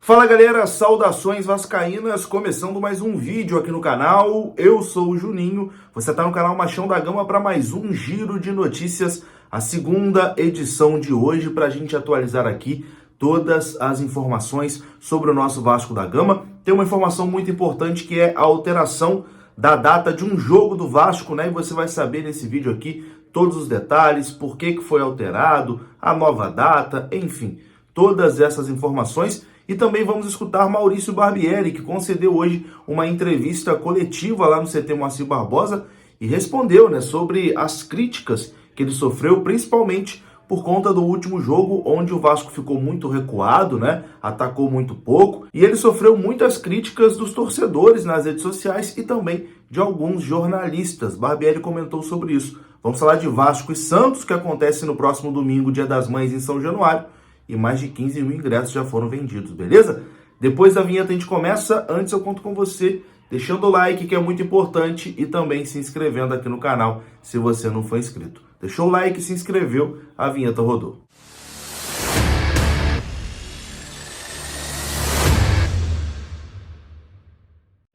Fala galera, saudações vascaínas, começando mais um vídeo aqui no canal. Eu sou o Juninho, você está no canal Machão da Gama para mais um giro de notícias, a segunda edição de hoje, para a gente atualizar aqui todas as informações sobre o nosso Vasco da Gama. Tem uma informação muito importante que é a alteração da data de um jogo do Vasco, né? E você vai saber nesse vídeo aqui todos os detalhes, por que foi alterado, a nova data, enfim, todas essas informações. E também vamos escutar Maurício Barbieri, que concedeu hoje uma entrevista coletiva lá no CT Moacir Barbosa e respondeu, né, sobre as críticas que ele sofreu, principalmente por conta do último jogo, onde o Vasco ficou muito recuado, né, atacou muito pouco, e ele sofreu muitas críticas dos torcedores nas redes sociais e também de alguns jornalistas. Barbieri comentou sobre isso. Vamos falar de Vasco e Santos, que acontece no próximo domingo, Dia das Mães, em São Januário, e mais de 15 mil ingressos já foram vendidos, beleza? Depois da vinheta a gente começa. Antes eu conto com você deixando o like, que é muito importante, e também se inscrevendo aqui no canal se você não for inscrito. Deixou o like, se inscreveu, a vinheta rodou.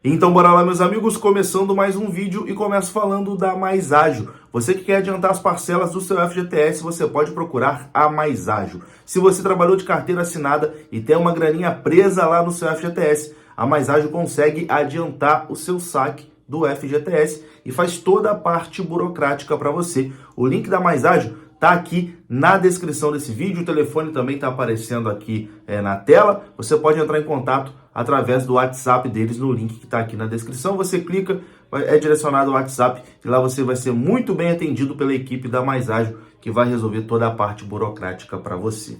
Então bora lá, meus amigos, começando mais um vídeo e começo falando da Mais Ágil. Você que quer adiantar as parcelas do seu FGTS, você pode procurar a Mais Ágil. Se você trabalhou de carteira assinada e tem uma graninha presa lá no seu FGTS, a Mais Ágil consegue adiantar o seu saque do FGTS e faz toda a parte burocrática para você. O link da Mais Ágil tá aqui na descrição desse vídeo, o telefone também tá aparecendo aqui na tela. Você pode entrar em contato através do WhatsApp deles no link que tá aqui na descrição. Você clica, é direcionado ao WhatsApp e lá você vai ser muito bem atendido pela equipe da Mais Ágil, que vai resolver toda a parte burocrática para você.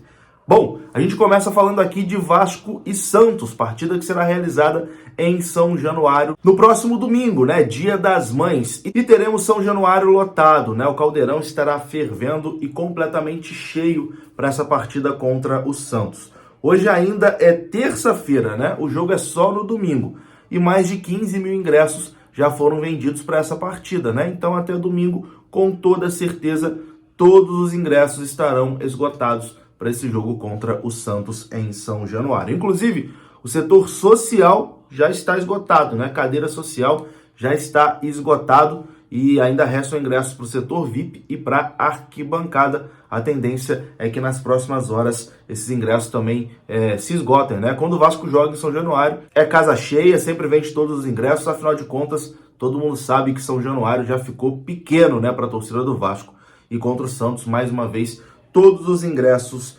Bom, a gente começa falando aqui de Vasco e Santos, partida que será realizada em São Januário no próximo domingo, né, Dia das Mães. E teremos São Januário lotado, né? O Caldeirão estará fervendo e completamente cheio para essa partida contra o Santos. Hoje ainda é terça-feira, né? O jogo é só no domingo e mais de 15 mil ingressos já foram vendidos para essa partida, né? Então até domingo, com toda certeza, todos os ingressos estarão esgotados para esse jogo contra o Santos em São Januário. Inclusive, o setor social já está esgotado, né? Cadeira social já está esgotado e ainda restam ingressos para o setor VIP e para arquibancada. A tendência é que nas próximas horas esses ingressos também se esgotem, né? Quando o Vasco joga em São Januário, é casa cheia, sempre vende todos os ingressos, afinal de contas, todo mundo sabe que São Januário já ficou pequeno, né, para a torcida do Vasco. E contra o Santos, mais uma vez, todos os ingressos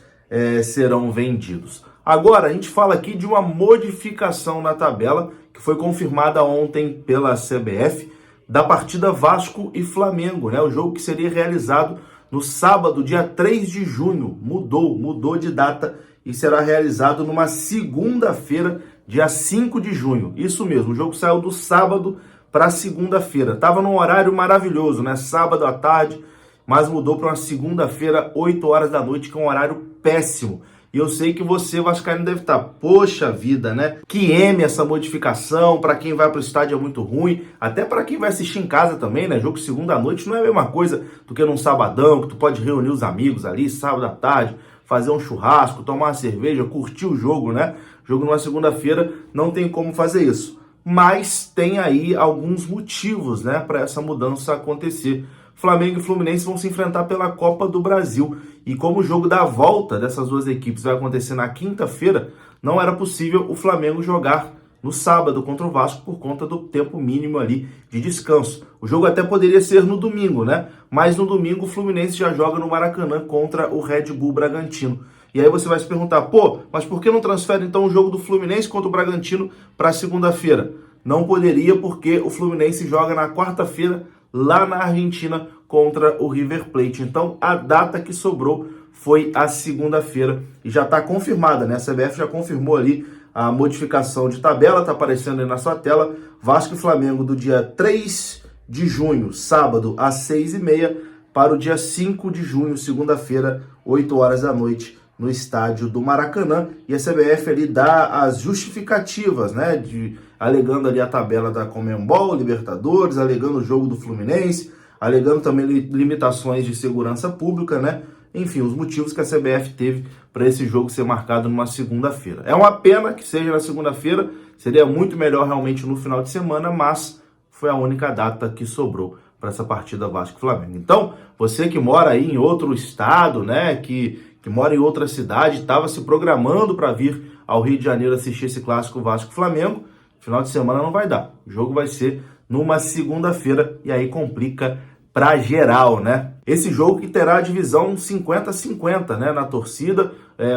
serão vendidos. Agora, a gente fala aqui de uma modificação na tabela que foi confirmada ontem pela CBF da partida Vasco e Flamengo, né? O jogo que seria realizado no sábado, dia 3 de junho. Mudou de data e será realizado numa segunda-feira, dia 5 de junho. Isso mesmo, o jogo saiu do sábado para segunda-feira. Tava num horário maravilhoso, né? Sábado à tarde, mas mudou para uma segunda-feira, 8 horas da noite, que é um horário péssimo. E eu sei que você, vascaíno, deve estar, poxa vida, né? Que essa modificação, para quem vai para o estádio é muito ruim, até para quem vai assistir em casa também, né? Jogo segunda à noite não é a mesma coisa do que num sabadão, que tu pode reunir os amigos ali, sábado à tarde, fazer um churrasco, tomar uma cerveja, curtir o jogo, né? Jogo numa segunda-feira, não tem como fazer isso. Mas tem aí alguns motivos, né, para essa mudança acontecer. Flamengo e Fluminense vão se enfrentar pela Copa do Brasil. E como o jogo da volta dessas duas equipes vai acontecer na quinta-feira, não era possível o Flamengo jogar no sábado contra o Vasco por conta do tempo mínimo ali de descanso. O jogo até poderia ser no domingo, né? Mas no domingo o Fluminense já joga no Maracanã contra o Red Bull Bragantino. E aí você vai se perguntar, pô, mas por que não transfere então o jogo do Fluminense contra o Bragantino para segunda-feira? Não poderia, porque o Fluminense joga na quarta-feira lá na Argentina contra o River Plate. Então a data que sobrou foi a segunda-feira e já está confirmada, né? A CBF já confirmou ali a modificação de tabela, está aparecendo aí na sua tela. Vasco e Flamengo do dia 3 de junho, sábado, às 6h30, para o dia 5 de junho, segunda-feira, 8 horas da noite, no estádio do Maracanã. E a CBF ali dá as justificativas, né? Alegando ali a tabela da Conmebol, Libertadores, alegando o jogo do Fluminense, alegando também limitações de segurança pública, né? enfim, os motivos que a CBF teve para esse jogo ser marcado numa segunda-feira. É uma pena que seja na segunda-feira, seria muito melhor realmente no final de semana, mas foi a única data que sobrou para essa partida Vasco-Flamengo. Então, você que mora aí em outro estado, né, que mora em outra cidade, estava se programando para vir ao Rio de Janeiro assistir esse clássico Vasco-Flamengo, final de semana não vai dar. O jogo vai ser numa segunda-feira e aí complica para geral, né? Esse jogo que terá a divisão 50-50, né, na torcida,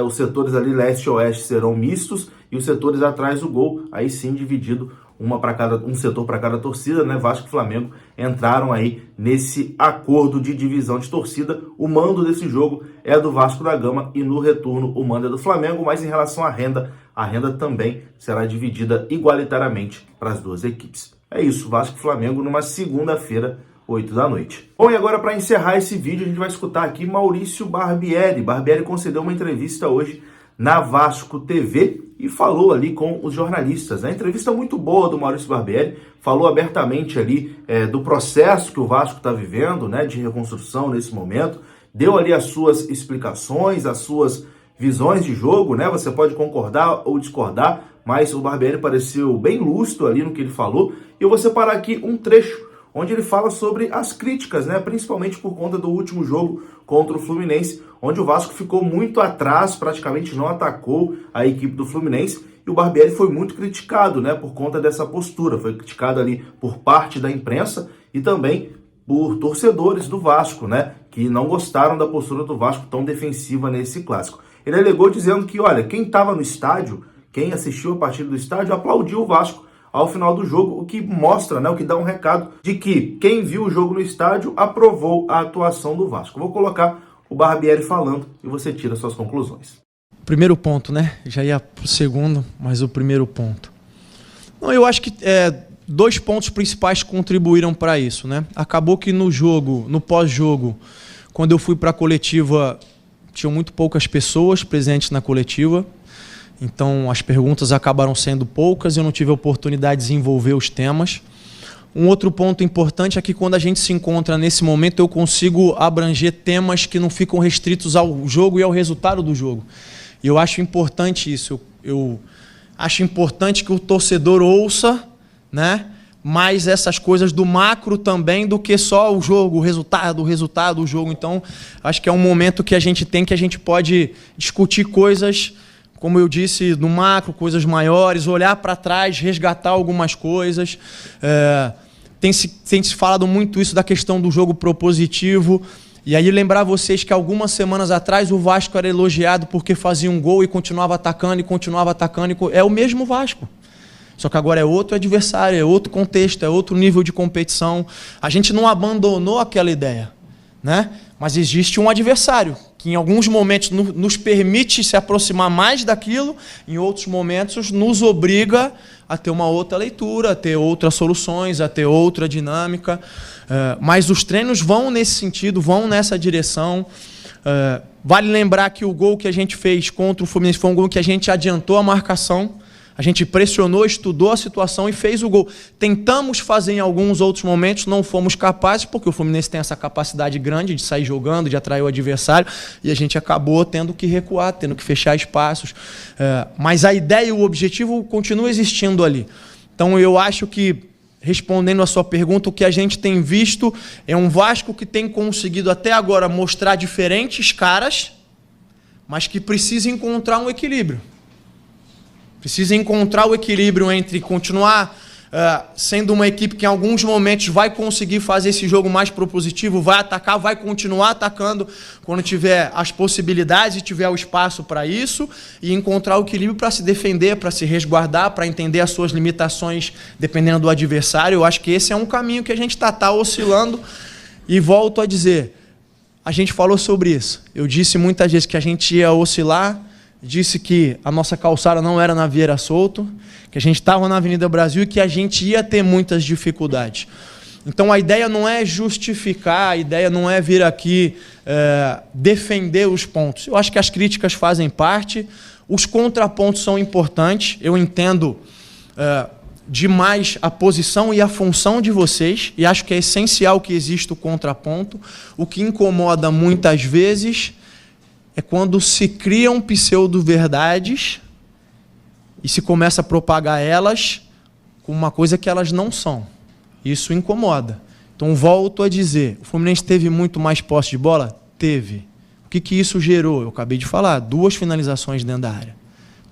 os setores ali leste e oeste serão mistos e os setores atrás do gol, aí sim dividido um setor para cada torcida, né? Vasco e Flamengo entraram aí nesse acordo de divisão de torcida. O mando desse jogo é do Vasco da Gama e no retorno o mando é do Flamengo, mas em relação à renda, a renda também será dividida igualitariamente para as duas equipes. É isso, Vasco e Flamengo numa segunda-feira, 8 da noite. Bom, e agora para encerrar esse vídeo, a gente vai escutar aqui Maurício Barbieri. Barbieri concedeu uma entrevista hoje na Vasco TV e falou ali com os jornalistas. A entrevista muito boa do Maurício Barbieri, falou abertamente ali do processo que o Vasco está vivendo, né, de reconstrução nesse momento, deu ali as suas explicações, as suas visões de jogo, né? Você pode concordar ou discordar, mas o Barbieri pareceu bem lúcido ali no que ele falou. E eu vou separar aqui um trecho onde ele fala sobre as críticas, né, principalmente por conta do último jogo contra o Fluminense, onde o Vasco ficou muito atrás, praticamente não atacou a equipe do Fluminense, e o Barbieri foi muito criticado, né, por conta dessa postura, foi criticado ali por parte da imprensa e também por torcedores do Vasco, né, que não gostaram da postura do Vasco tão defensiva nesse clássico. Ele alegou dizendo que, olha, quem estava no estádio, quem assistiu a partida do estádio, aplaudiu o Vasco ao final do jogo, o que mostra, né, o que dá um recado de que quem viu o jogo no estádio aprovou a atuação do Vasco. Vou colocar o Barbieri falando e você tira suas conclusões. Primeiro ponto, né? Já ia pro segundo, mas o primeiro ponto. Não, eu acho que dois pontos principais contribuíram para isso, né? Acabou que no jogo, no pós-jogo, quando eu fui para a coletiva, tinham muito poucas pessoas presentes na coletiva. Então, as perguntas acabaram sendo poucas e eu não tive a oportunidade de desenvolver os temas. Um outro ponto importante é que quando a gente se encontra nesse momento, eu consigo abranger temas que não ficam restritos ao jogo e ao resultado do jogo. E eu acho importante isso. Eu acho importante que o torcedor ouça, né, mais essas coisas do macro também do que só o jogo, o resultado do jogo. Então, acho que é um momento que a gente pode discutir coisas, como eu disse, no macro, coisas maiores, olhar para trás, resgatar algumas coisas. Tem se falado muito isso da questão do jogo propositivo. E aí lembrar vocês que algumas semanas atrás o Vasco era elogiado porque fazia um gol e continuava atacando. É o mesmo Vasco. Só que agora é outro adversário, é outro contexto, é outro nível de competição. A gente não abandonou aquela ideia, né? Mas existe um adversário que em alguns momentos nos permite se aproximar mais daquilo, em outros momentos nos obriga a ter uma outra leitura, a ter outras soluções, a ter outra dinâmica. Mas os treinos vão nesse sentido, vão nessa direção. Vale lembrar que o gol que a gente fez contra o Fluminense foi um gol que a gente adiantou a marcação. A gente pressionou, estudou a situação e fez o gol. Tentamos fazer em alguns outros momentos, não fomos capazes, porque o Fluminense tem essa capacidade grande de sair jogando, de atrair o adversário, e a gente acabou tendo que recuar, tendo que fechar espaços. Mas a ideia e o objetivo continuam existindo ali. Então eu acho que, respondendo a sua pergunta, o que a gente tem visto é um Vasco que tem conseguido até agora mostrar diferentes caras, mas que precisa encontrar um equilíbrio. Precisa encontrar o equilíbrio entre continuar sendo uma equipe que em alguns momentos vai conseguir fazer esse jogo mais propositivo, vai atacar, vai continuar atacando quando tiver as possibilidades e tiver o espaço para isso, e encontrar o equilíbrio para se defender, para se resguardar, para entender as suas limitações dependendo do adversário. Eu acho que esse é um caminho que a gente está oscilando, e volto a dizer, a gente falou sobre isso. Eu disse muitas vezes que a gente ia oscilar, disse que a nossa calçada não era na Vieira Solto, que a gente estava na Avenida Brasil e que a gente ia ter muitas dificuldades. Então a ideia não é justificar, a ideia não é vir aqui defender os pontos. Eu acho que as críticas fazem parte, os contrapontos são importantes, eu entendo demais a posição e a função de vocês, e acho que é essencial que exista o contraponto. O que incomoda muitas vezes é quando se criam pseudo-verdades e se começa a propagar elas como uma coisa que elas não são. Isso incomoda. Então, volto a dizer, o Fluminense teve muito mais posse de bola? Teve. O que isso gerou? Eu acabei de falar, 2 finalizações dentro da área.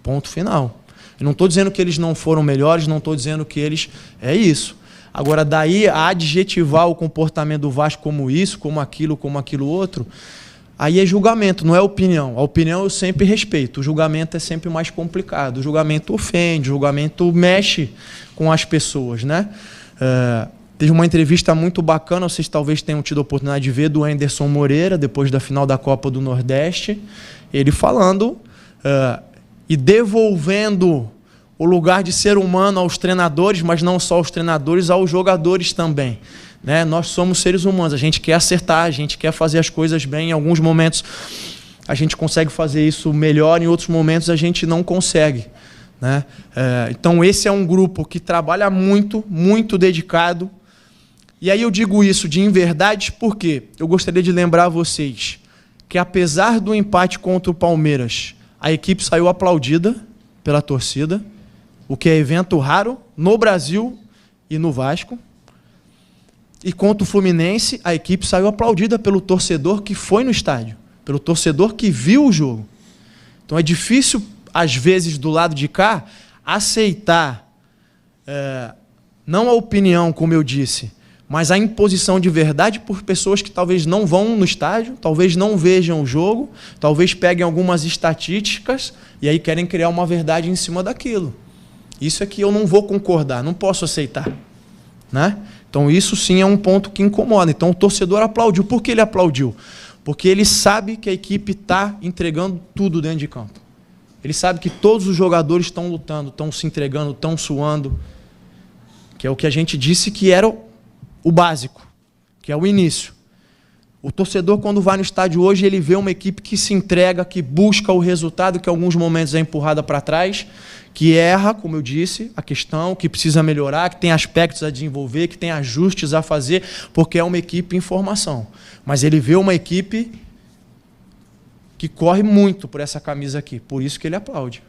Ponto final. Eu não estou dizendo que eles não foram melhores, não estou dizendo que eles... É isso. Agora, daí a adjetivar o comportamento do Vasco como isso, como aquilo outro, aí é julgamento, não é opinião. A opinião eu sempre respeito, o julgamento é sempre mais complicado. O julgamento ofende, o julgamento mexe com as pessoas, né? Teve uma entrevista muito bacana, vocês talvez tenham tido a oportunidade de ver, do Anderson Moreira, depois da final da Copa do Nordeste, ele falando e devolvendo o lugar de ser humano aos treinadores, mas não só aos treinadores, aos jogadores também. Né? Nós somos seres humanos, a gente quer acertar, a gente quer fazer as coisas bem. Em alguns momentos a gente consegue fazer isso melhor, em outros momentos a gente não consegue. Né? Então esse é um grupo que trabalha muito, muito dedicado. E aí eu digo isso de inverdades porque eu gostaria de lembrar a vocês que, apesar do empate contra o Palmeiras, a equipe saiu aplaudida pela torcida, o que é evento raro no Brasil e no Vasco. E contra o Fluminense, a equipe saiu aplaudida pelo torcedor que foi no estádio, pelo torcedor que viu o jogo. Então é difícil, às vezes, do lado de cá, aceitar, não a opinião, como eu disse, mas a imposição de verdade por pessoas que talvez não vão no estádio, talvez não vejam o jogo, talvez peguem algumas estatísticas e aí querem criar uma verdade em cima daquilo. Isso é que eu não vou concordar, não posso aceitar. Né? Então isso sim é um ponto que incomoda. Então o torcedor aplaudiu. Por que ele aplaudiu? Porque ele sabe que a equipe está entregando tudo dentro de campo. Ele sabe que todos os jogadores estão lutando, estão se entregando, estão suando, que é o que a gente disse que era o básico, que é o início. O torcedor, quando vai no estádio hoje, ele vê uma equipe que se entrega, que busca o resultado, que em alguns momentos é empurrada para trás, que erra, como eu disse, a questão, que precisa melhorar, que tem aspectos a desenvolver, que tem ajustes a fazer, porque é uma equipe em formação. Mas ele vê uma equipe que corre muito por essa camisa aqui, por isso que ele aplaude.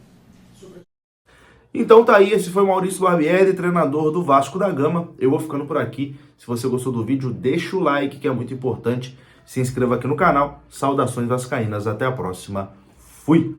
Então tá aí, esse foi o Maurício Barbieri, treinador do Vasco da Gama. Eu vou ficando por aqui. Se você gostou do vídeo, deixa o like, que é muito importante. Se inscreva aqui no canal. Saudações vascaínas. Até a próxima. Fui!